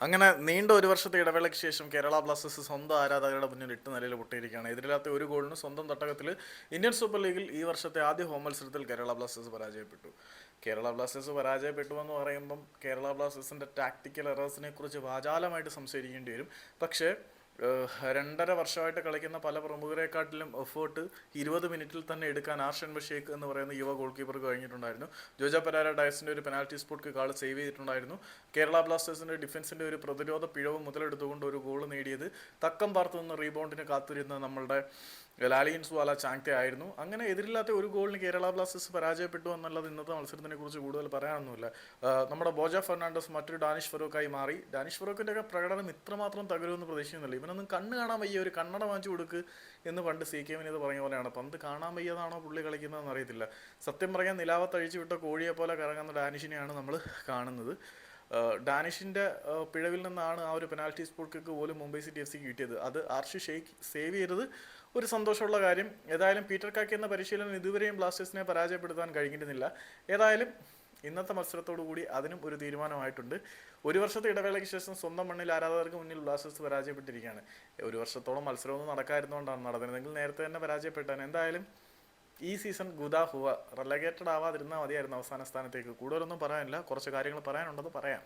അങ്ങനെ നീണ്ട ഒരു വർഷത്തെ ഇടവേളയ്ക്ക് ശേഷം കേരള ബ്ലാസ്റ്റേഴ്സ് സ്വന്തം ആരാധകരുടെ മുന്നിൽ 8 നിലയിൽ പൊട്ടിയിരിക്കുകയാണ്. എതിരില്ലാത്ത ഒരു ഗോളിന് സ്വന്തം തട്ടകത്തിൽ ഇന്ത്യൻ സൂപ്പർ ലീഗിൽ ഈ വർഷത്തെ ആദ്യ ഹോം മത്സരത്തിൽ കേരള ബ്ലാസ്റ്റേഴ്സ് പരാജയപ്പെട്ടു. കേരള ബ്ലാസ്റ്റേഴ്സ് പരാജയപ്പെട്ടു എന്ന് പറയുമ്പം കേരള ബ്ലാസ്റ്റേഴ്സിൻ്റെ ടാക്ടിക്കൽ എറേഴ്സിനെ കുറിച്ച് വാചാലമായിട്ട് സംസാരിക്കേണ്ടി വരും. പക്ഷേ 2.5 വർഷമായിട്ട് കളിക്കുന്ന പല പ്രമുഖരെക്കാട്ടിലും എഫേർട്ട് 20 മിനിറ്റിൽ തന്നെ എടുക്കാൻ ആർഷൻ ബഷീഖ് എന്ന് പറയുന്ന യുവ ഗോൾ കീപ്പർക്ക് കഴിഞ്ഞിട്ടുണ്ടായിരുന്നു. ജോജ പെരേര ഡയസിൻ്റെ ഒരു പെനാൽറ്റി സ്പോട്ട് കാൾ സേവ് ചെയ്തിട്ടുണ്ടായിരുന്നു. കേരള ബ്ലാസ്റ്റേഴ്സിൻ്റെ ഡിഫൻസിൻ്റെ ഒരു പ്രതിരോധ പിഴവ് മുതലെടുത്തുകൊണ്ട് ഒരു ഗോൾ നേടിയത് തക്കം പാർത്ത് നിന്ന് റീബൗണ്ടിന് കാത്തിരുന്ന നമ്മളുടെ ലാലിയൻസ് വാല ചാങ്തെ ആയിരുന്നു. അങ്ങനെ എതിരില്ലാത്ത ഒരു ഗോളിന് കേരള ബ്ലാസ്റ്റേഴ്സ് പരാജയപ്പെട്ടു എന്നുള്ളത് ഇന്നത്തെ മത്സരത്തിനെ കുറിച്ച് കൂടുതൽ പറയാനൊന്നുമില്ല. നമ്മുടെ ബോജ ഫെർണാണ്ടസ് മറ്റൊരു ഡാനിഷ് ഫറൂഖായി മാറി. ഡാനിഷ് ഫറൂഖിൻ്റെ ഒക്കെ പ്രകടനം ഇത്രമാത്രം തകരുമെന്ന് പ്രതീക്ഷിക്കുന്നില്ല. ഇവനൊന്നും കണ്ണ് കാണാൻ വയ്യ, ഒരു കണ്ണട വാങ്ങിച്ചു കൊടുക്ക് എന്ന് പണ്ട് CK ഇത് പറഞ്ഞ പോലെയാണ്. പന്ത് കാണാൻ വയ്യതാണോ പുള്ളി കളിക്കുന്നതെന്ന് അറിയത്തില്ല. സത്യം പറയാൻ നിലാവത്തഴിച്ചു വിട്ട കോഴിയെ പോലെ കറങ്ങുന്ന ഡാനിഷിനെയാണ് നമ്മൾ കാണുന്നത്. ഡാനിഷിൻ്റെ പിഴവിൽ നിന്നാണ് ആ ഒരു പെനാൽറ്റി സ്പോട്ട് കിക്ക് പോലും മുംബൈ സിറ്റി FC കിട്ടിയത്. അത് ആർഷി ഷെയ്ഖ് സേവ് ചെയ്തത് ഒരു സന്തോഷമുള്ള കാര്യം. ഏതായാലും പീറ്റർ കാക്കി എന്ന പരിശീലനം ഇതുവരെയും ബ്ലാസ്റ്റേഴ്സിനെ പരാജയപ്പെടുത്താൻ കഴിഞ്ഞിരുന്നില്ല. ഏതായാലും ഇന്നത്തെ മത്സരത്തോടു കൂടി അതിനും ഒരു തീരുമാനമായിട്ടുണ്ട്. ഒരു വർഷത്തെ ഇടവേളയ്ക്ക് ശേഷം സ്വന്തം മണ്ണിൽ ആരാധകർക്ക് മുന്നിൽ ബ്ലാസ്റ്റേഴ്സ് പരാജയപ്പെട്ടിരിക്കുകയാണ്. ഒരു വർഷത്തോളം മത്സരമൊന്നും നടക്കാതിരുന്നുകൊണ്ടാണ് നടന്നിരുന്നെങ്കിൽ നേരത്തെ തന്നെ പരാജയപ്പെട്ടാണ്. എന്തായാലും ഈ സീസൺ ഗുദാ ഹുവ, റെലഗേറ്റഡ് ആവാതിരുന്നാൽ മതിയായിരുന്നു അവസാന സ്ഥാനത്തേക്ക്. കൂടുതലൊന്നും പറയാനില്ല, കുറച്ച് കാര്യങ്ങൾ പറയാനുണ്ടെന്ന് പറയാം.